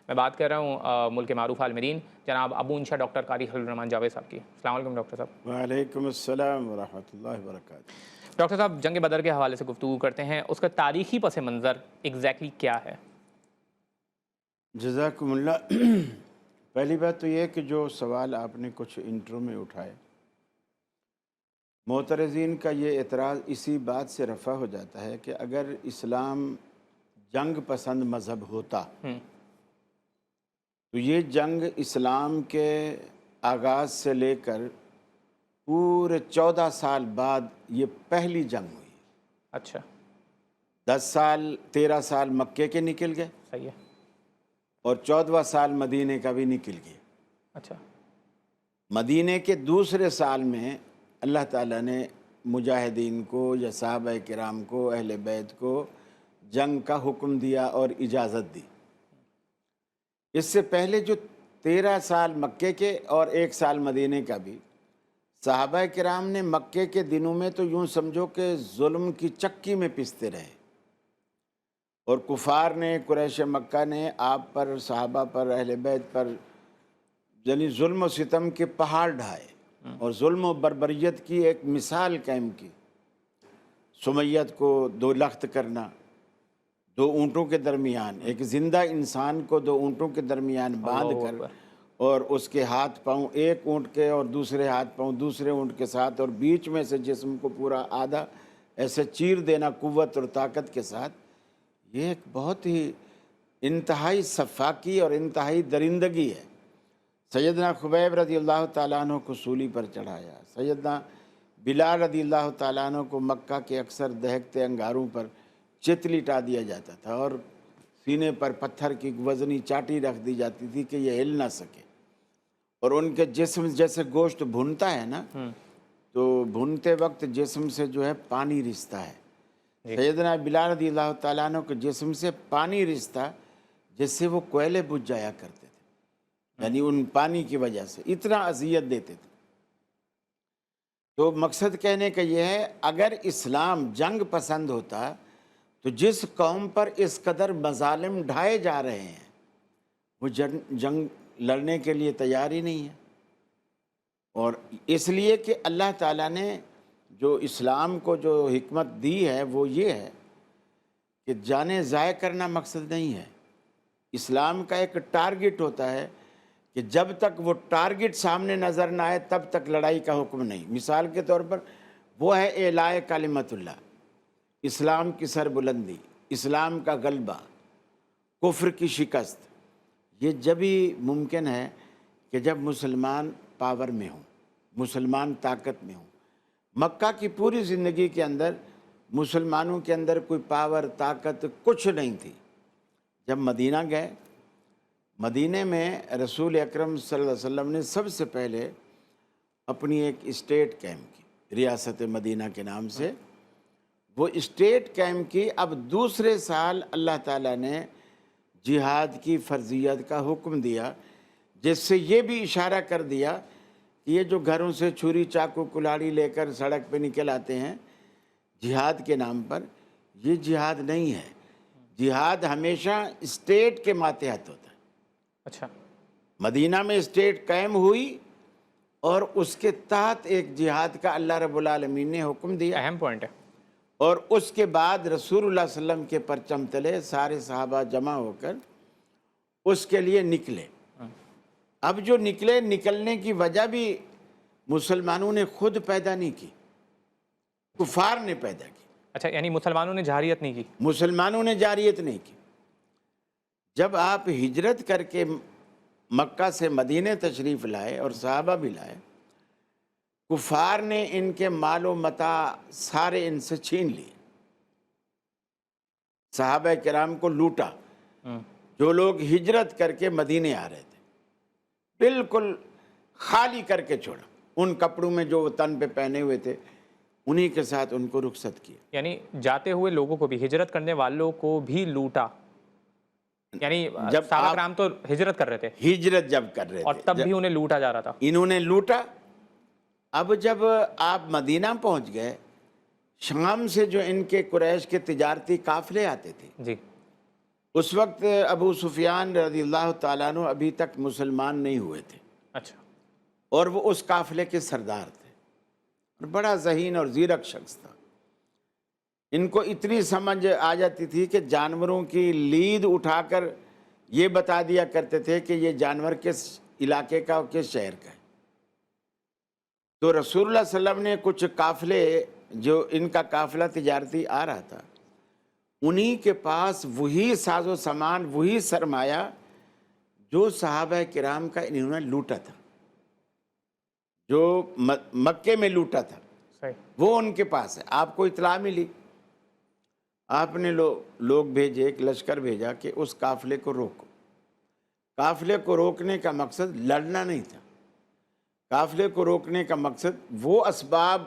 میں بات کر رہا ہوں ملک معروف عالمین جناب ابو انشا ڈاکٹر قاری خلیل الرحمان جاوید صاحب کی۔ السلام علیکم ڈاکٹر صاحب۔ وعلیکم السلام ورحمۃ اللہ وبرکاتہ۔ ڈاکٹر صاحب جنگ بدر کے حوالے سے گفتگو کرتے ہیں، اس کا تاریخی پس منظر ایگزیکٹلی کیا ہے؟ جزاکم اللہ۔ پہلی بات تو یہ کہ جو سوال آپ نے کچھ انٹرو میں اٹھائے، معترضین کا یہ اعتراض اسی بات سے رفع ہو جاتا ہے کہ اگر اسلام جنگ پسند مذہب ہوتا تو یہ جنگ اسلام کے آغاز سے لے کر پورے 14 سال بعد یہ پہلی جنگ ہوئی۔ اچھا 10 سال 13 سال مکے کے نکل گئے صحیح ہے۔ اور 14واں سال مدینے کا بھی نکل گیا۔ اچھا مدینے کے دوسرے سال میں اللہ تعالیٰ نے مجاہدین کو یا صحابہ کرام کو، اہل بیت کو جنگ کا حکم دیا اور اجازت دی۔ اس سے پہلے جو 13 سال مکے کے اور 1 سال مدینے کا بھی، صحابہ کرام نے مکے کے دنوں میں تو یوں سمجھو کہ ظلم کی چکی میں پستے رہے، اور کفار نے، قریش مکہ نے آپ پر، صحابہ پر، اہل بیت پر یعنی ظلم و ستم کے پہاڑ ڈھائے اور ظلم و بربریت کی ایک مثال قائم کی۔ سمیت کو 2 لخت کرنا، 2 اونٹوں کے درمیان، ایک زندہ انسان کو 2 اونٹوں کے درمیان باندھ اللہ کر، اکبر۔ اور اس کے ہاتھ پاؤں ایک اونٹ کے اور دوسرے ہاتھ پاؤں دوسرے اونٹ کے ساتھ، اور بیچ میں سے جسم کو پورا آدھا ایسے چیر دینا قوت اور طاقت کے ساتھ، یہ ایک بہت ہی انتہائی سفاکی اور انتہائی درندگی ہے۔ سیدنا خبیب رضی اللہ تعالیٰ عنہ کو سولی پر چڑھایا، سیدنا بلال رضی اللہ تعالیٰ عنہ کو مکہ کے اکثر دہکتے انگاروں پر چت لٹا دیا جاتا تھا، اور سینے پر پتھر کی وزنی چاٹی رکھ دی جاتی تھی کہ یہ ہل نہ سکے، اور ان کے جسم جیسے گوشت بھنتا ہے نا، تو بھنتے وقت جسم سے جو ہے پانی رستا ہے۔ سیدنا بلال رضی اللہ تعالیٰ عنہ کے جسم سے پانی رستا جس سے وہ کوئلے بجھ جایا کرتے تھے، یعنی ان پانی کی وجہ سے اتنا اذیت دیتے تھے۔ تو مقصد کہنے کا یہ ہے، اگر اسلام جنگ پسند ہوتا تو جس قوم پر اس قدر مظالم ڈھائے جا رہے ہیں وہ جنگ لڑنے کے لیے تیار ہی نہیں ہے۔ اور اس لیے کہ اللہ تعالیٰ نے جو اسلام کو جو حکمت دی ہے وہ یہ ہے کہ جانیں ضائع کرنا مقصد نہیں ہے۔ اسلام کا ایک ٹارگٹ ہوتا ہے کہ جب تک وہ ٹارگٹ سامنے نظر نہ آئے تب تک لڑائی کا حکم نہیں۔ مثال کے طور پر وہ ہے اعلاء کلمت اللہ، اسلام کی سربلندی، اسلام کا غلبہ، کفر کی شکست۔ یہ جبھی ممکن ہے کہ جب مسلمان پاور میں ہوں، مسلمان طاقت میں ہوں۔ مکہ کی پوری زندگی کے اندر مسلمانوں کے اندر کوئی پاور، طاقت کچھ نہیں تھی۔ جب مدینہ گئے، مدینے میں رسول اکرم صلی اللہ علیہ وسلم نے سب سے پہلے اپنی ایک اسٹیٹ قائم کی، ریاست مدینہ کے نام سے۔ وہ اسٹیٹ قائم کی۔ اب دوسرے سال اللہ تعالیٰ نے جہاد کی فرضیت کا حکم دیا، جس سے یہ بھی اشارہ کر دیا کہ یہ جو گھروں سے چھری چاقو کلاڑی لے کر سڑک پہ نکل آتے ہیں جہاد کے نام پر، یہ جہاد نہیں ہے۔ جہاد ہمیشہ اسٹیٹ کے ماتحت ہوتا ہے۔ اچھا مدینہ میں اسٹیٹ قائم ہوئی اور اس کے تحت ایک جہاد کا اللہ رب العالمین نے حکم دیا، اہم پوائنٹ ہے۔ اور اس کے بعد رسول اللہ صلی اللہ علیہ وسلم کے پرچم تلے سارے صحابہ جمع ہو کر اس کے لیے نکلے۔ اب جو نکلے، نکلنے کی وجہ بھی مسلمانوں نے خود پیدا نہیں کی، کفار نے پیدا کی۔ اچھا یعنی مسلمانوں نے جارحیت نہیں کی؟ مسلمانوں نے جارحیت نہیں کی۔ جب آپ ہجرت کر کے مکہ سے مدینے تشریف لائے اور صحابہ بھی لائے، کفار نے ان کے مال و متاع سارے ان سے چھین لیے، صحابہ کرام کو لوٹا۔ جو لوگ ہجرت کر کے مدینے آ رہے تھے بالکل خالی کر کے چھوڑا، ان کپڑوں میں جو وہ تن پہ پہنے ہوئے تھے انہی کے ساتھ ان کو رخصت کیا۔ یعنی جاتے ہوئے لوگوں کو بھی، ہجرت کرنے والوں کو بھی لوٹا؟ یعنی جب صحابہ کرام تو ہجرت کر رہے تھے، ہجرت جب کر رہے اور تھے تب بھی انہیں لوٹا جا رہا تھا؟ انہوں نے لوٹا۔ اب جب آپ مدینہ پہنچ گئے، شام سے جو ان کے قریش کے تجارتی قافلے آتے تھے جی اس وقت ابو سفیان رضی اللہ تعالیٰ عنہ ابھی تک مسلمان نہیں ہوئے تھے، اچھا اور وہ اس قافلے کے سردار تھے، اور بڑا ذہین اور زیرک شخص تھا۔ ان کو اتنی سمجھ آ جاتی تھی کہ جانوروں کی لید اٹھا کر یہ بتا دیا کرتے تھے کہ یہ جانور کس علاقے کا اور کس شہر کا ہے۔ تو رسول اللہ صلی اللہ علیہ وسلم نے کچھ قافلے، جو ان کا قافلہ تجارتی آ رہا تھا، انہی کے پاس وہی ساز و سامان، وہی سرمایہ جو صحابہ کرام کا انہوں نے لوٹا تھا، جو مکے میں لوٹا تھا، صحیح، وہ ان کے پاس ہے۔ آپ کو اطلاع ملی، آپ نے لوگ بھیجے، ایک لشکر بھیجا کہ اس قافلے کو روکو۔ قافلے کو روکنے کا مقصد لڑنا نہیں تھا، قافلے کو روکنے کا مقصد وہ اسباب،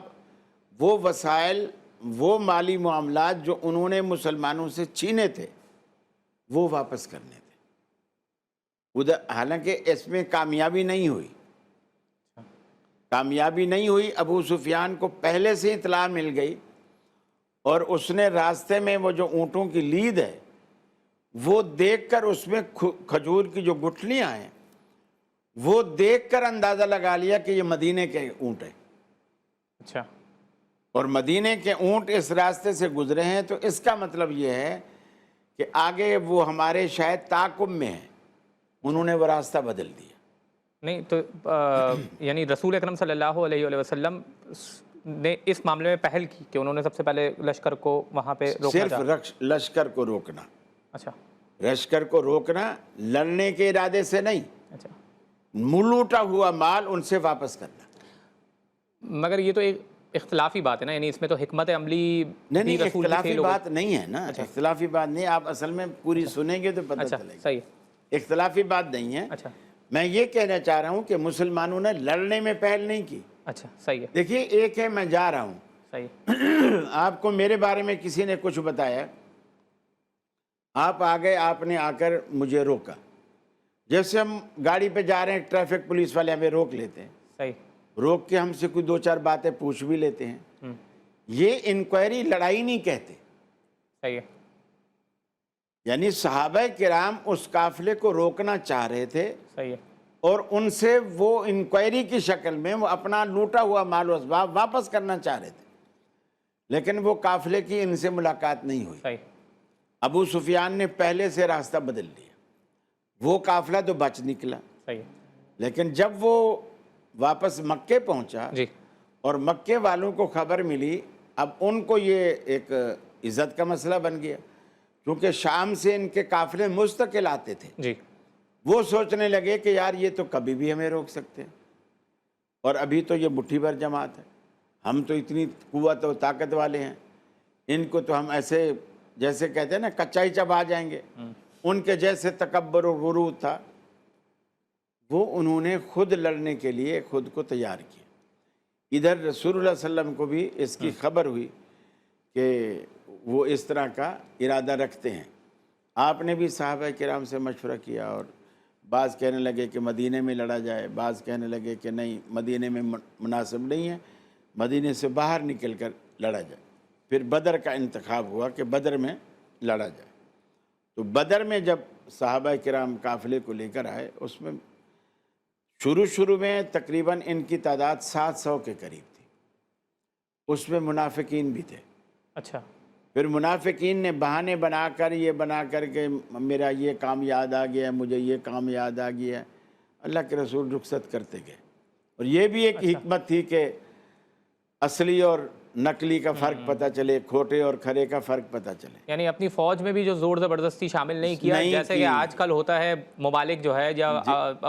وہ وسائل، وہ مالی معاملات جو انہوں نے مسلمانوں سے چھینے تھے، وہ واپس کرنے تھے۔ حالانکہ اس میں کامیابی نہیں ہوئی، ابو سفیان کو پہلے سے اطلاع مل گئی، اور اس نے راستے میں وہ جو اونٹوں کی لید ہے وہ دیکھ کر، اس میں کھجور کی جو گٹھلیاں ہیں وہ دیکھ کر اندازہ لگا لیا کہ یہ مدینے کے اونٹ ہیں۔ اچھا، اور مدینے کے اونٹ اس راستے سے گزرے ہیں، تو اس کا مطلب یہ ہے کہ آگے وہ ہمارے شاید تعاقب میں ہیں، انہوں نے وہ راستہ بدل دیا۔ نہیں تو یعنی رسول اکرم صلی اللہ علیہ وآلہ وسلم نے اس معاملے میں پہل کی کہ انہوں نے سب سے پہلے لشکر کو وہاں پہ روکا تھا۔ صرف لشکر کو روکنا، اچھا لشکر کو روکنا، لڑنے کے ارادے سے نہیں، اچھا، لوٹا ہوا مال ان سے واپس کرنا۔ مگر یہ تو ایک اختلافی بات ہے نا، یعنی اس میں تو حکمت عملی نہیں بھی رسول کی اختلافی فعل بات نہیں ہے نا، اختلافی بات نہیں، آپ اصل میں پوری سنیں گے تو پتہ اچھا چلے گا۔ صحیح، اختلافی بات نہیں ہے۔ اچھا میں یہ کہنا چاہ رہا ہوں کہ مسلمانوں نے لڑنے میں پہل نہیں کی۔ اچھا صحیح ہے، دیکھیے، ایک ہے میں جا رہا ہوں، صحیح، آپ کو میرے بارے میں کسی نے کچھ بتایا، آپ آ گئے، آپ نے آ کر مجھے روکا۔ جیسے ہم گاڑی پہ جا رہے ہیں، ٹریفک پولیس والے ہمیں روک لیتے ہیں، صحیح، روک کے ہم سے کوئی دو چار باتیں پوچھ بھی لیتے ہیں۔ یہ انکوائری لڑائی نہیں کہتے۔ صحیح ہے، یعنی صحابہ کرام اس قافلے کو روکنا چاہ رہے تھے، صحیح ہے، اور ان سے وہ انکوائری کی شکل میں وہ اپنا لوٹا ہوا مال و اسباب واپس کرنا چاہ رہے تھے، لیکن وہ قافلے کی ان سے ملاقات نہیں ہوئی۔ صحیح، ابو سفیان نے پہلے سے راستہ بدل لیا، وہ قافلہ تو بچ نکلا، صحیح ہے، لیکن جب وہ واپس مکے پہنچا جی، اور مکے والوں کو خبر ملی، اب ان کو یہ ایک عزت کا مسئلہ بن گیا، کیونکہ شام سے ان کے قافلے مستقل آتے تھے۔ جی، وہ سوچنے لگے کہ یار یہ تو کبھی بھی ہمیں روک سکتے ہیں، اور ابھی تو یہ مٹھی بھر جماعت ہے، ہم تو اتنی قوت و طاقت والے ہیں، ان کو تو ہم ایسے جیسے کہتے ہیں نا کچا ہی چبا جائیں گے۔ ان کے جیسے تکبر و غرور تھا، وہ انہوں نے خود لڑنے کے لیے خود کو تیار کیا۔ ادھر رسول اللہ صلی اللہ علیہ وسلم کو بھی اس کی خبر ہوئی کہ وہ اس طرح کا ارادہ رکھتے ہیں۔ آپ نے بھی صحابہ کرام سے مشورہ کیا، اور بعض کہنے لگے کہ مدینے میں لڑا جائے، بعض کہنے لگے کہ نہیں، مدینے میں مناسب نہیں ہے، مدینے سے باہر نکل کر لڑا جائے۔ پھر بدر کا انتخاب ہوا کہ بدر میں لڑا جائے۔ تو بدر میں جب صحابہ کرام قافلے کو لے کر آئے، اس میں شروع میں تقریباً ان کی تعداد 700 کے قریب تھی، اس میں منافقین بھی تھے۔ اچھا، پھر منافقین نے بہانے بنا کر، یہ بنا کر کہ میرا یہ کام یاد آ گیا، مجھے یہ کام یاد آ گیا، اللہ کے رسول رخصت کرتے گئے۔ اور یہ بھی ایک حکمت تھی کہ اصلی اور نقلی کا فرق پتہ چلے، کھوٹے اور کھرے کا فرق پتہ چلے۔ یعنی اپنی فوج میں بھی جو زور زبردستی شامل نہیں کیا، جیسے کہ آج کل ہوتا ہے، ممالک جو ہے یا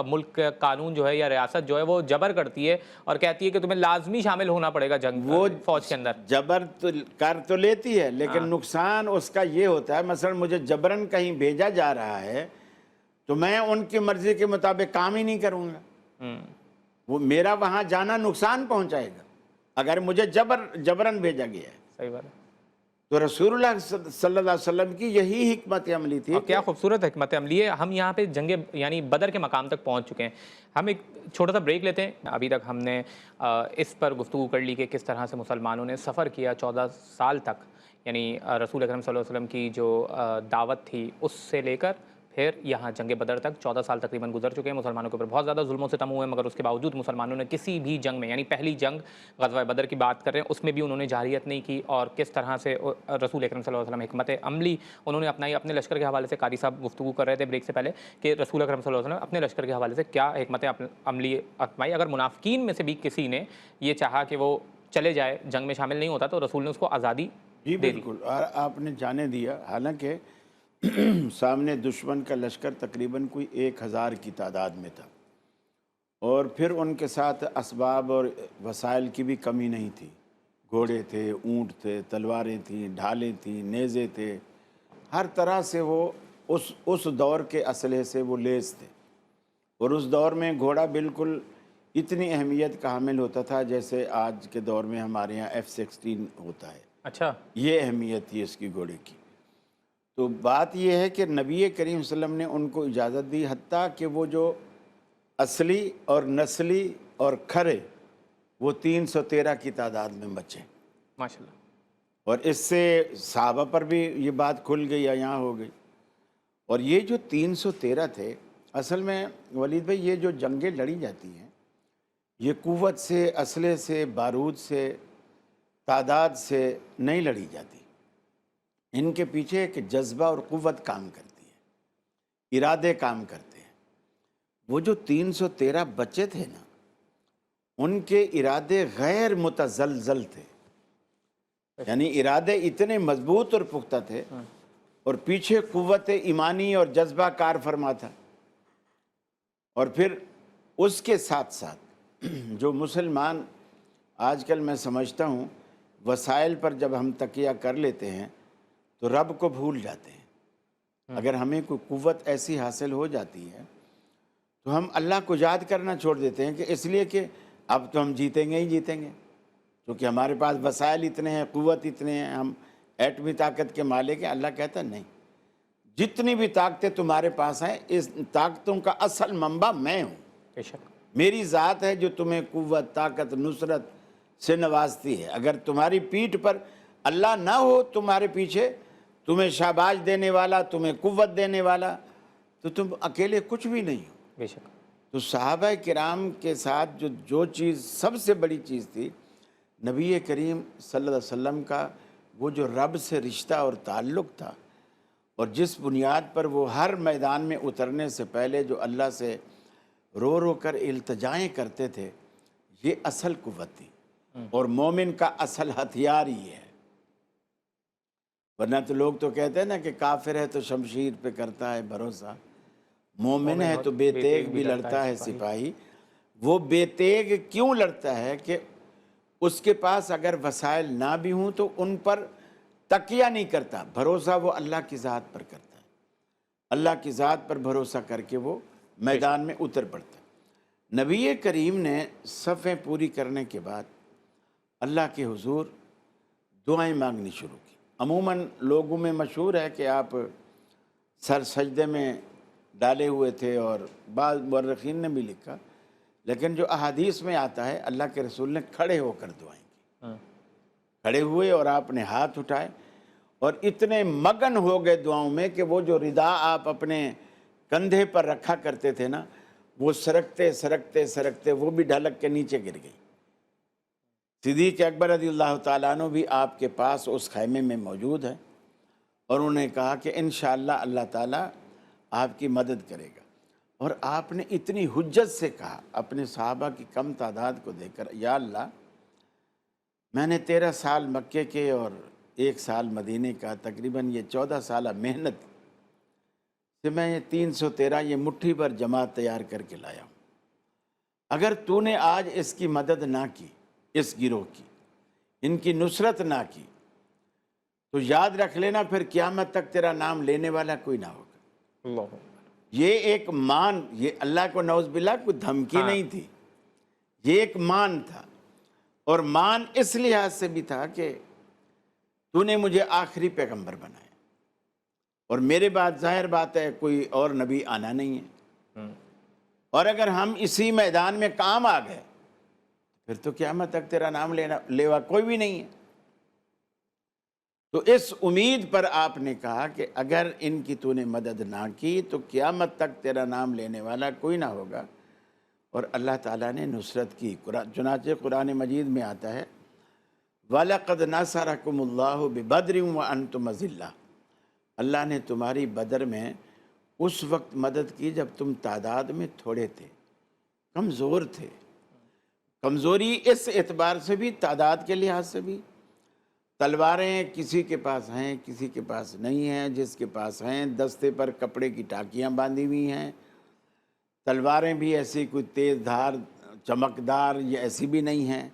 ملک کا قانون جو ہے یا ریاست جو ہے وہ جبر کرتی ہے اور کہتی ہے کہ تمہیں لازمی شامل ہونا پڑے گا جنگ، وہ فوج کے اندر جبر تو کر تو لیتی ہے، لیکن نقصان اس کا یہ ہوتا ہے، مثلا مجھے جبرن کہیں بھیجا جا رہا ہے تو میں ان کی مرضی کے مطابق کام ہی نہیں کروں گا، وہ میرا وہاں جانا نقصان پہنچائے گا اگر مجھے جبرن بھیجا گیا ہے۔ صحیح بات ہے۔ تو رسول اللہ صلی اللہ علیہ وسلم کی یہی حکمت عملی تھی۔ اور کیا خوبصورت حکمت عملی ہے۔ ہم یہاں پہ جنگ یعنی بدر کے مقام تک پہنچ چکے ہیں۔ ہم ایک چھوٹا سا بریک لیتے ہیں۔ ابھی تک ہم نے اس پر گفتگو کر لی کہ کس طرح سے مسلمانوں نے سفر کیا 14 سال تک یعنی رسول اکرم صلی اللہ علیہ وسلم کی جو دعوت تھی اس سے لے کر پھر یہاں جنگ بدر تک 14 سال تقریباً گزر چکے ہیں. مسلمانوں کے اوپر بہت زیادہ ظلم و ستم ہوئے، مگر اس کے باوجود مسلمانوں نے کسی بھی جنگ میں، یعنی پہلی جنگ غزوہ بدر کی بات کر رہے ہیں، اس میں بھی انہوں نے جارحیت نہیں کی. اور کس طرح سے رسول اکرم صلی اللہ علیہ وسلم حکمت عملی انہوں نے اپنائی اپنے لشکر کے حوالے سے. قاری صاحب گفتگو کر رہے تھے بریک سے پہلے کہ رسول اکرم صلی اللہ علیہ وسلم اپنے لشکر کے حوالے سے کیا حکمت عملی اپنائی. اگر منافقین میں سے بھی کسی نے یہ چاہا کہ وہ چلے جائے، جنگ میں شامل نہیں ہوتا، تو رسول نے اس کو آزادی جی دے دی. بالکل، اور آپ نے جانے دیا. حالانکہ سامنے دشمن کا لشکر تقریباً کوئی 1000 کی تعداد میں تھا، اور پھر ان کے ساتھ اسباب اور وسائل کی بھی کمی نہیں تھی. گھوڑے تھے، اونٹ تھے، تلواریں تھیں، ڈھالیں تھیں، نیزے تھے، ہر طرح سے وہ اس دور کے اسلحے سے وہ لیس تھے. اور اس دور میں گھوڑا بالکل اتنی اہمیت کا حامل ہوتا تھا جیسے آج کے دور میں ہمارے یہاں F-16 ہوتا ہے. اچھا، یہ اہمیت تھی اس کی گھوڑے کی. تو بات یہ ہے کہ نبی کریم صلی اللہ علیہ وسلم نے ان کو اجازت دی، حتیٰ کہ وہ جو اصلی اور نسلی اور کھرے وہ 313 کی تعداد میں بچے. ماشاءاللہ. اور اس سے صحابہ پر بھی یہ بات کھل گئی یا یہاں ہو گئی. اور یہ جو 313 تھے، اصل میں ولید بھائی یہ جو جنگیں لڑی جاتی ہیں یہ قوت سے، اسلحے سے، بارود سے، تعداد سے نہیں لڑی جاتی. ان کے پیچھے ایک جذبہ اور قوت کام کرتی ہے، ارادے کام کرتے ہیں. وہ جو 313 بچے تھے نا، ان کے ارادے غیر متزلزل تھے. یعنی ارادے اتنے مضبوط اور پختہ تھے، اور پیچھے قوت ایمانی اور جذبہ کار فرما تھا. اور پھر اس کے ساتھ ساتھ جو مسلمان آج کل میں سمجھتا ہوں وسائل پر جب ہم تکیہ کر لیتے ہیں تو رب کو بھول جاتے ہیں. اگر ہمیں کوئی قوت ایسی حاصل ہو جاتی ہے تو ہم اللہ کو یاد کرنا چھوڑ دیتے ہیں، کہ اس لیے کہ اب تو ہم جیتیں گے ہی جیتیں گے، کیونکہ ہمارے پاس وسائل اتنے ہیں، قوت اتنے ہیں، ہم ایٹمی طاقت کے مالک ہیں. اللہ کہتا ہے نہیں، جتنی بھی طاقتیں تمہارے پاس ہیں اس طاقتوں کا اصل منبع میں ہوں. بے شک. میری ذات ہے جو تمہیں قوت، طاقت، نصرت سے نوازتی ہے. اگر تمہاری پیٹھ پر اللہ نہ ہو، تمہارے پیچھے تمہیں شاباش دینے والا، تمہیں قوت دینے والا، تو تم اکیلے کچھ بھی نہیں ہو. بے شک. تو صحابہ کرام کے ساتھ جو چیز سب سے بڑی چیز تھی، نبی کریم صلی اللہ علیہ وسلم کا وہ جو رب سے رشتہ اور تعلق تھا، اور جس بنیاد پر وہ ہر میدان میں اترنے سے پہلے جو اللہ سے رو رو کر التجائیں کرتے تھے، یہ اصل قوت تھی. اور مومن کا اصل ہتھیار ہی ہے. ورنہ تو لوگ تو کہتے ہیں نا کہ کافر ہے تو شمشیر پہ کرتا ہے بھروسہ، مومن ہے تو بے تیغ بھی لڑتا ہے سپاہی. وہ بے تیغ کیوں لڑتا ہے کہ اس کے پاس اگر وسائل نہ بھی ہوں تو ان پر تکیہ نہیں کرتا، بھروسہ وہ اللہ کی ذات پر کرتا ہے. اللہ کی ذات پر بھروسہ کر کے وہ میدان میں اتر پڑتا ہے. نبی کریم نے صفیں پوری کرنے کے بعد اللہ کے حضور دعائیں مانگنی شروع کی. عموماً لوگوں میں مشہور ہے کہ آپ سر سجدے میں ڈالے ہوئے تھے، اور بعض مورخین نے بھی لکھا، لیکن جو احادیث میں آتا ہے اللہ کے رسول نے کھڑے ہو کر دعائیں کی. کھڑے ہوئے اور آپ نے ہاتھ اٹھائے، اور اتنے مگن ہو گئے دعاؤں میں کہ وہ جو ردا آپ اپنے کندھے پر رکھا کرتے تھے نا، وہ سرکتے سرکتے سرکتے وہ بھی ڈھلک کے نیچے گر گئی. صدیق اکبر رضی اللہ تعالیٰ عنہ بھی آپ کے پاس اس خیمے میں موجود ہے، اور انہوں نے کہا کہ انشاءاللہ اللہ تعالیٰ آپ کی مدد کرے گا. اور آپ نے اتنی حجت سے کہا اپنے صحابہ کی کم تعداد کو دیکھ کر، یا اللہ میں نے 13 سال مکے کے اور 1 سال مدینے کا، تقریباً یہ 14 سالہ محنت سے میں یہ 313 یہ مٹھی پر جماعت تیار کر کے لایا ہوں. اگر تو نے آج اس کی مدد نہ کی، اس گروہ کی، ان کی نصرت نہ کی، تو یاد رکھ لینا پھر قیامت تک تیرا نام لینے والا کوئی نہ ہوگا. اللہ. یہ ایک مان، یہ اللہ کو نعوذ باللہ کوئی دھمکی نہیں تھی، یہ ایک مان تھا. اور مان اس لحاظ سے بھی تھا کہ تو نے مجھے آخری پیغمبر بنایا، اور میرے بعد ظاہر بات ہے کوئی اور نبی آنا نہیں ہے. اور اگر ہم اسی میدان میں کام آ گئے پھر تو قیامت تک تیرا نام لیوا کوئی بھی نہیں ہے. تو اس امید پر آپ نے کہا کہ اگر ان کی تو نے مدد نہ کی تو قیامت تک تیرا نام لینے والا کوئی نہ ہوگا، اور اللہ تعالیٰ نے نصرت کی۔ چنانچہ قرآن مجید میں آتا ہے وَلَقَدْ نَصَرَكُمُ اللَّهُ بِبَدْرٍ وَأَنْتُمْ أَذِلَّةٌ، اللہ نے تمہاری بدر میں اس وقت مدد کی جب تم تعداد میں تھوڑے تھے، کمزور تھے۔ کمزوری اس اعتبار سے بھی، تعداد کے لحاظ سے بھی، تلواریں کسی کے پاس ہیں کسی کے پاس نہیں ہیں، جس کے پاس ہیں دستے پر کپڑے کی ٹاکیاں باندھی ہوئی ہیں۔ تلواریں بھی ایسی کوئی تیز دھار چمکدار یا ایسی بھی نہیں ہیں،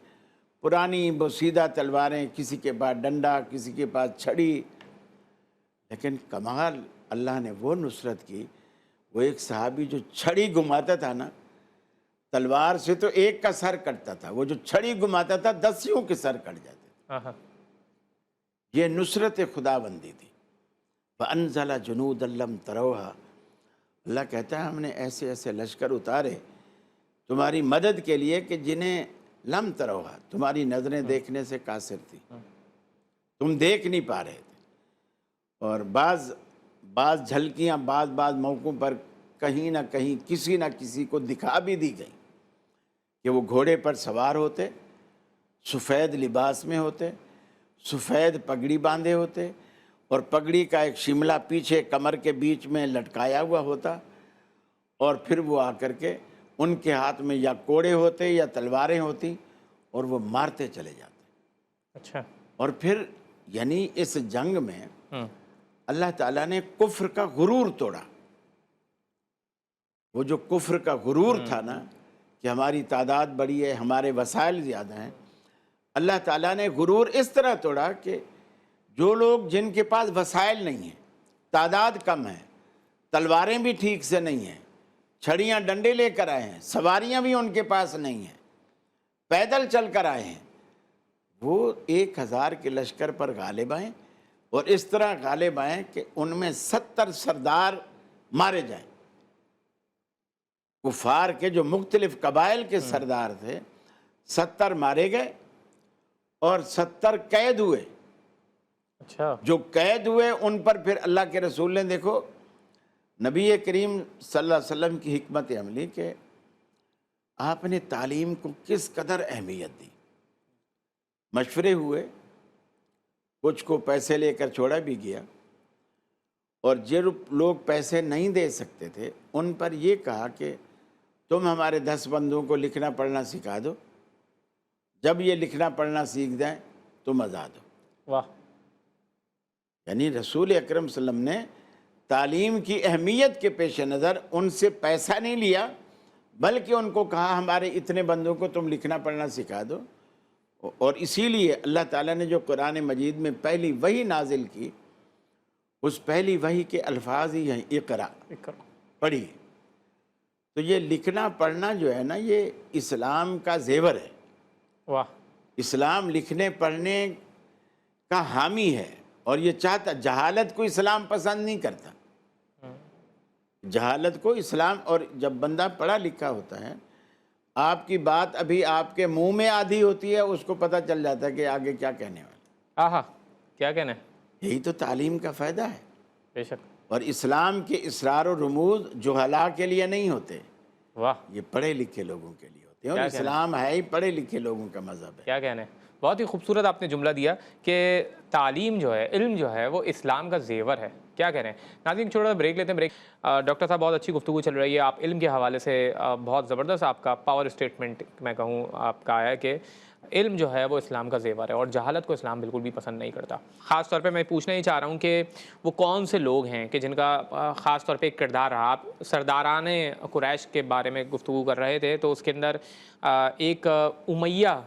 پرانی بوسیدہ تلواریں، کسی کے پاس ڈنڈا کسی کے پاس چھڑی۔ لیکن کمال اللہ نے وہ نصرت کی، وہ ایک صحابی جو چھڑی گھماتا تھا نا، تلوار سے تو ایک کا سر کٹتا تھا، وہ جو چھڑی گھماتا تھا دسیوں کے سر کٹ جاتے تھے۔ یہ نصرت خدا بندی تھی۔ وَأَنزَلَ جُنُودًا لَّمْ تَرَوْهَا، اللہ کہتا ہے ہم نے ایسے ایسے لشکر اتارے تمہاری مدد کے لیے کہ جنہیں لم تروہا، تمہاری نظریں دیکھنے سے قاصر تھی، تم دیکھ نہیں پا رہے تھے۔ اور بعض جھلکیاں بعض موقعوں پر کہیں نہ کہیں کسی نہ کسی کو دکھا بھی دی گئی کہ وہ گھوڑے پر سوار ہوتے، سفید لباس میں ہوتے، سفید پگڑی باندھے ہوتے، اور پگڑی کا ایک شملہ پیچھے کمر کے بیچ میں لٹکایا ہوا ہوتا، اور پھر وہ آ کر کے ان کے ہاتھ میں یا کوڑے ہوتے یا تلواریں ہوتی، اور وہ مارتے چلے جاتے۔ اچھا۔ اور پھر یعنی اس جنگ میں اللہ تعالیٰ نے کفر کا غرور توڑا۔ وہ جو کفر کا غرور تھا نا کہ ہماری تعداد بڑی ہے، ہمارے وسائل زیادہ ہیں، اللہ تعالیٰ نے غرور اس طرح توڑا کہ جو لوگ جن کے پاس وسائل نہیں ہیں، تعداد کم ہے، تلواریں بھی ٹھیک سے نہیں ہیں، چھڑیاں ڈنڈے لے کر آئے ہیں، سواریاں بھی ان کے پاس نہیں ہیں، پیدل چل کر آئے ہیں، وہ 1000 کے لشکر پر غالب آئیں، اور اس طرح غالب آئیں کہ ان میں 70 سردار مارے جائیں۔ کفار کے جو مختلف قبائل کے سردار تھے 70 مارے گئے، اور 70 قید ہوئے۔ اچھا۔ جو قید ہوئے ان پر پھر اللہ کے رسول نے، دیکھو نبی کریم صلی اللہ علیہ وسلم کی حکمت عملی کہ آپ نے تعلیم کو کس قدر اہمیت دی۔ مشورے ہوئے، کچھ کو پیسے لے کر چھوڑا بھی گیا، اور جو لوگ پیسے نہیں دے سکتے تھے ان پر یہ کہا کہ تم ہمارے 10 بندوں کو لکھنا پڑھنا سکھا دو، جب یہ لکھنا پڑھنا سیکھ جائیں تم آزاد ہو۔ واہ۔ یعنی رسول اکرم صلی اللہ علیہ وسلم نے تعلیم کی اہمیت کے پیش نظر ان سے پیسہ نہیں لیا، بلکہ ان کو کہا ہمارے اتنے بندوں کو تم لکھنا پڑھنا سکھا دو۔ اور اسی لیے اللہ تعالیٰ نے جو قرآن مجید میں پہلی وحی نازل کی، اس پہلی وحی کے الفاظ ہی ہیں اقرا، پڑھی۔ تو یہ لکھنا پڑھنا جو ہے نا، یہ اسلام کا زیور ہے۔ واہ۔ اسلام لکھنے پڑھنے کا حامی ہے، اور یہ چاہتا، جہالت کو اسلام پسند نہیں کرتا۔ جہالت کو اسلام، اور جب بندہ پڑھا لکھا ہوتا ہے، آپ کی بات ابھی آپ کے منہ میں آدھی ہوتی ہے، اس کو پتہ چل جاتا ہے کہ آگے کیا کہنے والا۔ آہا، کیا کہنا ہے؟ یہی تو تعلیم کا فائدہ ہے۔ بے شک۔ اور اسلام کے اسرار و رموز جہلاء کے لیے نہیں ہوتے، واہ، یہ پڑھے لکھے لوگوں کے لیے ہوتے ہیں، اور اسلام ہے ہی پڑھے لکھے لوگوں کا مذہب ہے۔ کیا کہنا ہے؟ بہت ہی خوبصورت آپ نے جملہ دیا کہ تعلیم جو ہے، علم جو ہے، وہ اسلام کا زیور ہے۔ کیا کہہ رہے ہیں ناظرین؟ چھوٹا سا بریک لیتے ہیں۔ بریک ڈاکٹر صاحب، بہت اچھی گفتگو چل رہی ہے، آپ علم کے حوالے سے بہت زبردست آپ کا پاور اسٹیٹمنٹ میں کہوں آپ کا ہے کہ علم جو ہے وہ اسلام کا زیور ہے، اور جہالت کو اسلام بالکل بھی پسند نہیں کرتا۔ خاص طور پہ میں پوچھنا ہی چاہ رہا ہوں کہ وہ کون سے لوگ ہیں کہ جن کا خاص طور پہ ایک کردار رہا۔ آپ سرداران قریش کے بارے میں گفتگو کر رہے تھے، تو اس کے اندر ایک امیہ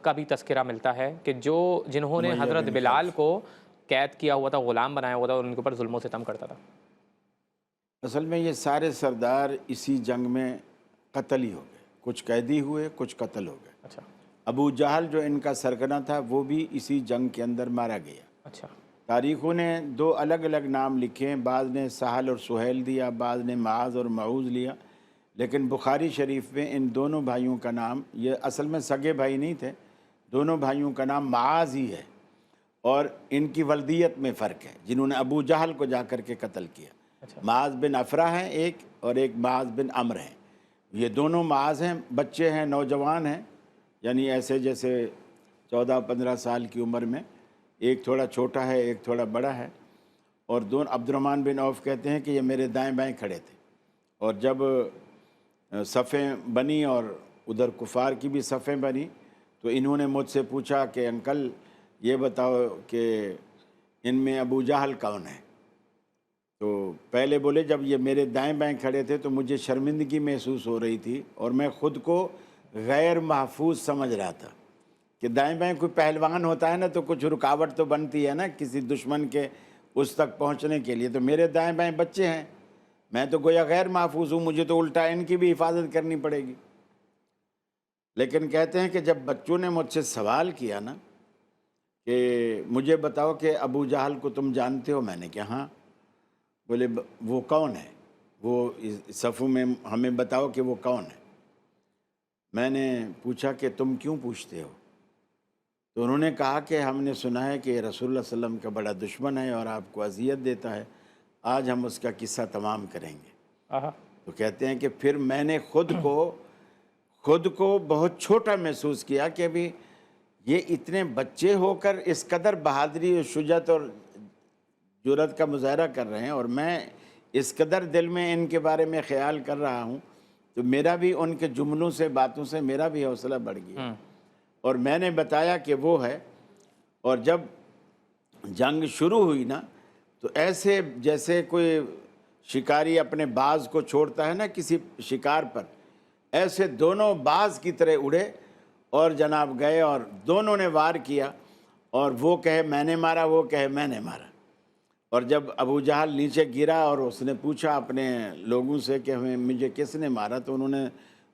کا بھی تذکرہ ملتا ہے کہ جنہوں نے حضرت بلال کو قید کیا ہوا تھا، غلام بنایا ہوا تھا، اور ان کے اوپر ظلم و ستم کرتا تھا۔ اصل میں یہ سارے سردار اسی جنگ میں قتل ہی ہو گئے، کچھ قیدی ہوئے، کچھ قتل ہو گئے۔ اچھا۔ ابو جہل جو ان کا سرگنا تھا وہ بھی اسی جنگ کے اندر مارا گیا۔ اچھا۔ تاریخوں نے 2 الگ الگ نام لکھے ہیں، بعض نے سہل اور سہیل دیا، بعض نے معاذ اور معوذ لیا، لیکن بخاری شریف میں ان دونوں بھائیوں کا نام، یہ اصل میں سگے بھائی نہیں تھے، دونوں بھائیوں کا نام معاذ ہی ہے، اور ان کی ولدیت میں فرق ہے، جنہوں نے ابو جہل کو جا کر کے قتل کیا۔ معاذ بن افرا ہیں ایک، اور ایک معاذ بن عمرو ہیں۔ یہ دونوں معاذ ہیں، بچے ہیں، نوجوان ہیں، یعنی ایسے جیسے 14-15 سال کی عمر میں، ایک تھوڑا چھوٹا ہے ایک تھوڑا بڑا ہے۔ اور دونوں عبد الرحمن بن عوف کہتے ہیں کہ یہ میرے دائیں بائیں کھڑے تھے، اور جب صفیں بنی اور ادھر کفار کی بھی صفیں بنی تو انہوں نے مجھ سے پوچھا کہ انکل یہ بتاؤ کہ ان میں ابو جہل کون ہے؟ تو پہلے بولے جب یہ میرے دائیں بائیں کھڑے تھے تو مجھے شرمندگی محسوس ہو رہی تھی، اور میں خود کو غیر محفوظ سمجھ رہا تھا کہ دائیں بائیں کوئی پہلوان ہوتا ہے نا تو کچھ رکاوٹ تو بنتی ہے نا کسی دشمن کے اس تک پہنچنے کے لیے، تو میرے دائیں بائیں بچے ہیں، میں تو گویا غیر محفوظ ہوں، مجھے تو الٹا ان کی بھی حفاظت کرنی پڑے گی۔ لیکن کہتے ہیں کہ جب بچوں نے مجھ سے سوال کیا نا کہ مجھے بتاؤ کہ ابو جہل کو تم جانتے ہو، میں نے کہا ہاں۔ بولے وہ کون ہے؟ وہ صفوں میں ہمیں بتاؤ کہ وہ کون ہے۔ میں نے پوچھا کہ تم کیوں پوچھتے ہو؟ تو انہوں نے کہا کہ ہم نے سنا ہے کہ رسول اللہ صلی اللہ علیہ وسلم کا بڑا دشمن ہے اور آپ کو اذیت دیتا ہے، آج ہم اس کا قصہ تمام کریں گے۔ تو کہتے ہیں کہ پھر میں نے خود کو بہت چھوٹا محسوس کیا کہ ابھی یہ اتنے بچے ہو کر اس قدر بہادری اور شجاعت اور جرأت کا مظاہرہ کر رہے ہیں، اور میں اس قدر دل میں ان کے بارے میں خیال کر رہا ہوں، تو میرا بھی ان کے جملوں سے باتوں سے میرا بھی حوصلہ بڑھ گیا۔ اور میں نے بتایا کہ وہ ہے، اور جب جنگ شروع ہوئی نا تو ایسے جیسے کوئی شکاری اپنے باز کو چھوڑتا ہے نا کسی شکار پر، ایسے دونوں باز کی طرح اڑے اور جناب گئے، اور دونوں نے وار کیا، اور وہ کہے میں نے مارا، وہ کہے میں نے مارا۔ اور جب ابو جہل نیچے گرا اور اس نے پوچھا اپنے لوگوں سے کہ مجھے کس نے مارا، تو انہوں نے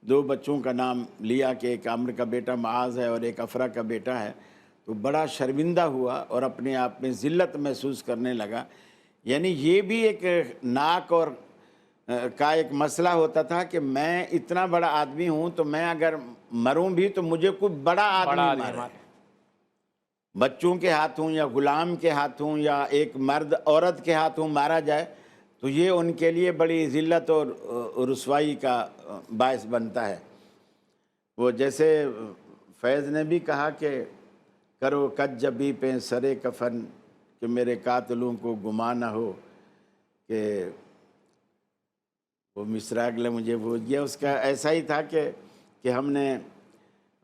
2 بچوں کا نام لیا کہ ایک عمرو کا بیٹا معاذ ہے اور ایک افرا کا بیٹا ہے۔ تو بڑا شرمندہ ہوا اور اپنے آپ میں ذلت محسوس کرنے لگا۔ یعنی یہ بھی ایک ناک اور کا ایک مسئلہ ہوتا تھا کہ میں اتنا بڑا آدمی ہوں تو میں اگر مروں بھی تو مجھے کوئی بڑا آدمی مارے، بچوں کے ہاتھوں یا غلام کے ہاتھوں یا ایک مرد عورت کے ہاتھوں مارا جائے تو یہ ان کے لیے بڑی ذلت اور رسوائی کا باعث بنتا ہے۔ وہ جیسے فیض نے بھی کہا کہ کرو کج جبی پہ سرے کفن کہ میرے قاتلوں کو گمان نہ ہو، کہ وہ مصرع اگلا مجھے بھول گیا، اس کا ایسا ہی تھا کہ ہم نے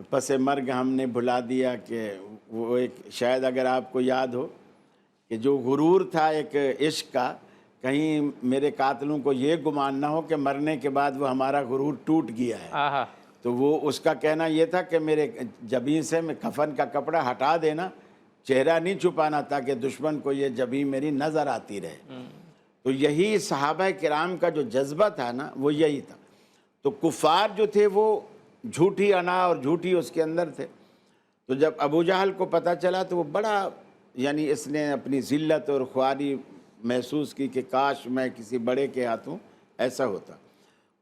پس مرگ ہم نے بھلا دیا، کہ وہ ایک شاید اگر آپ کو یاد ہو کہ جو غرور تھا ایک عشق کا، کہیں میرے قاتلوں کو یہ گمان نہ ہو کہ مرنے کے بعد وہ ہمارا غرور ٹوٹ گیا ہے۔ تو وہ اس کا کہنا یہ تھا کہ میرے جبین سے میں کفن کا کپڑا ہٹا دینا، چہرہ نہیں چھپانا تاکہ دشمن کو یہ جبین میری نظر آتی رہے۔ تو یہی صحابہ کرام کا جو جذبہ تھا نا وہ یہی تھا۔ تو کفار جو تھے وہ جھوٹی انا اور جھوٹی اس کے اندر تھے۔ تو جب ابو جہل کو پتہ چلا تو وہ بڑا، یعنی اس نے اپنی ذلت اور خواری محسوس کی کہ کاش میں کسی بڑے کے ہاتھوں ایسا ہوتا۔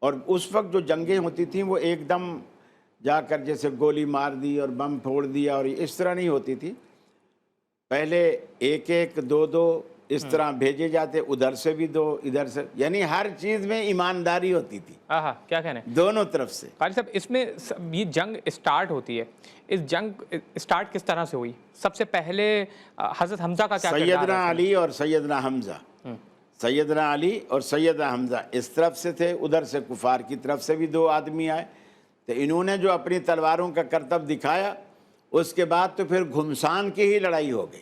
اور اس وقت جو جنگیں ہوتی تھیں وہ ایک دم جا کر جیسے گولی مار دی اور بم پھوڑ دیا، اور اس طرح نہیں ہوتی تھی، پہلے ایک ایک 2 اس طرح بھیجے جاتے، ادھر سے بھی 2 ادھر سے، یعنی ہر چیز میں ایمانداری ہوتی تھی، کیا کہنے دونوں طرف سے۔ قاری صاحب اس میں یہ جنگ اسٹارٹ ہوتی ہے، اس جنگ اسٹارٹ کس طرح سے ہوئی؟ سب سے پہلے حضرت حمزہ کا کیا کردار ہے؟ سیدنا علی اور سیدنا حمزہ، سیدنا علی اور سیدنا حمزہ اس طرف سے تھے، ادھر سے کفار کی طرف سے بھی 2 آدمی آئے، تو انہوں نے جو اپنی تلواروں کا کرتب دکھایا، اس کے بعد تو پھر گھمسان کی ہی لڑائی ہو گئی،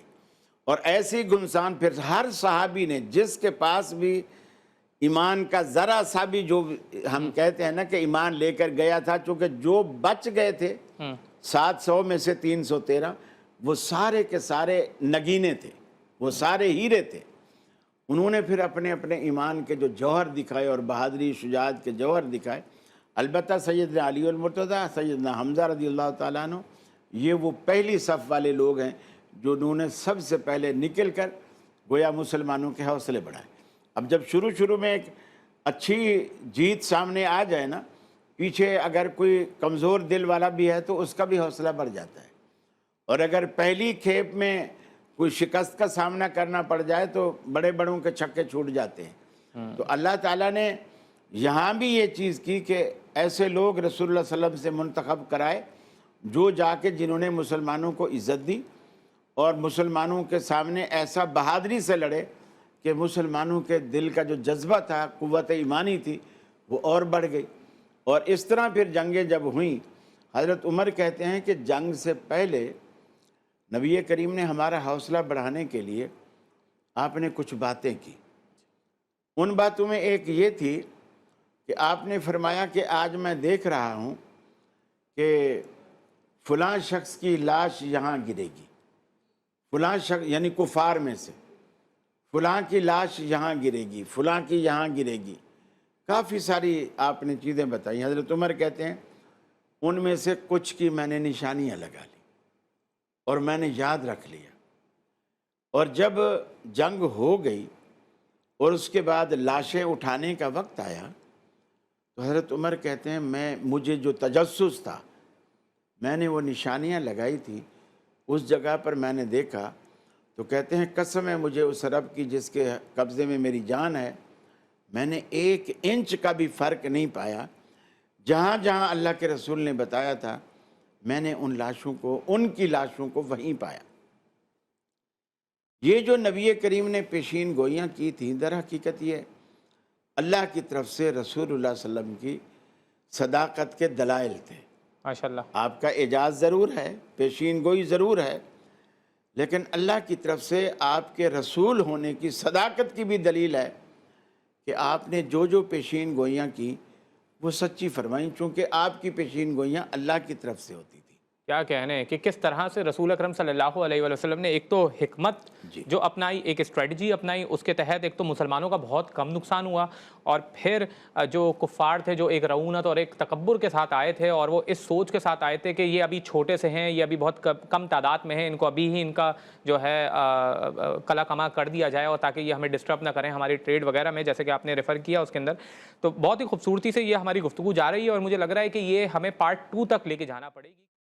اور ایسی گھمسان پھر ہر صحابی نے جس کے پاس بھی ایمان کا ذرا سا بھی، جو ہم کہتے ہیں نا کہ ایمان لے کر گیا تھا، چونکہ جو بچ گئے تھے 700 میں سے 313 وہ سارے کے سارے نگینے تھے، وہ سارے ہیرے تھے۔ انہوں نے پھر اپنے اپنے ایمان کے جو جوہر دکھائے اور بہادری شجاعت کے جوہر دکھائے۔ البتہ سیدنا علی المرتضیٰ، سیدنا حمزہ رضی اللہ تعالیٰ عنہ، یہ وہ پہلی صف والے لوگ ہیں جو انہوں نے سب سے پہلے نکل کر گویا مسلمانوں کے حوصلے بڑھائے۔ اب جب شروع میں ایک اچھی جیت سامنے آ جائے نا، پیچھے اگر کوئی کمزور دل والا بھی ہے تو اس کا بھی حوصلہ بڑھ جاتا ہے، اور اگر پہلی کھیپ میں کوئی شکست کا سامنا کرنا پڑ جائے تو بڑے بڑوں کے چھکے چھوٹ جاتے ہیں۔ تو اللہ تعالیٰ نے یہاں بھی یہ چیز کی کہ ایسے لوگ رسول اللہ صلی اللہ علیہ وسلم سے منتخب کرائے جو جا کے جنہوں نے مسلمانوں کو عزت دی اور مسلمانوں کے سامنے ایسا بہادری سے لڑے کہ مسلمانوں کے دل کا جو جذبہ تھا، قوت ایمانی تھی، وہ اور بڑھ گئی۔ اور اس طرح پھر جنگیں جب ہوئیں، حضرت عمر کہتے ہیں کہ جنگ سے پہلے نبی کریم نے ہمارا حوصلہ بڑھانے کے لیے آپ نے کچھ باتیں کی۔ ان باتوں میں ایک یہ تھی کہ آپ نے فرمایا کہ آج میں دیکھ رہا ہوں کہ فلاں شخص کی لاش یہاں گرے گی، فلاں شخص یعنی کفار میں سے، فلاں کی لاش یہاں گرے گی، فلاں کی یہاں گرے گی، کافی ساری آپ نے چیزیں بتائیں۔ حضرت عمر کہتے ہیں ان میں سے کچھ کی میں نے نشانیاں لگا لی اور میں نے یاد رکھ لیا، اور جب جنگ ہو گئی اور اس کے بعد لاشیں اٹھانے کا وقت آیا تو حضرت عمر کہتے ہیں مجھے جو تجسس تھا، میں نے وہ نشانیاں لگائی تھی، اس جگہ پر میں نے دیکھا تو کہتے ہیں قسم ہے مجھے اس رب کی جس کے قبضے میں میری جان ہے، میں نے 1 انچ کا بھی فرق نہیں پایا۔ جہاں جہاں اللہ کے رسول نے بتایا تھا میں نے ان کی لاشوں کو وہیں پایا۔ یہ جو نبی کریم نے پیشین گوئیاں کی تھیں، در حقیقت یہ اللہ کی طرف سے رسول اللہ صلی اللہ علیہ وسلم کی صداقت کے دلائل تھے۔ ماشاءاللہ۔ آپ کا اعجاز ضرور ہے، پیشین گوئی ضرور ہے، لیکن اللہ کی طرف سے آپ کے رسول ہونے کی صداقت کی بھی دلیل ہے کہ آپ نے جو پیشین گوئیاں کی وہ سچی فرمائیں، چونکہ آپ کی پیشین گوئیاں اللہ کی طرف سے ہوتی تھی۔ کیا کہنے ہیں کہ کس طرح سے رسول اکرم صلی اللہ علیہ وآلہ وسلم نے ایک تو حکمت جو اپنائی، ایک اسٹریٹجی اپنائی، اس کے تحت ایک تو مسلمانوں کا بہت کم نقصان ہوا، اور پھر جو کفار تھے جو ایک رعونت اور ایک تکبر کے ساتھ آئے تھے اور وہ اس سوچ کے ساتھ آئے تھے کہ یہ ابھی چھوٹے سے ہیں، یہ ابھی بہت کم تعداد میں ہیں، ان کو ابھی ہی ان کا جو ہے کلا کما کر دیا جائے اور تاکہ یہ ہمیں ڈسٹرب نہ کریں ہماری ٹریڈ وغیرہ میں، جیسے کہ آپ نے ریفر کیا اس کے اندر۔ تو بہت ہی خوبصورتی سے یہ ہماری گفتگو جا رہی ہے اور مجھے لگ رہا ہے کہ یہ ہمیں پارٹ 2 تک لے کے جانا پڑے گی۔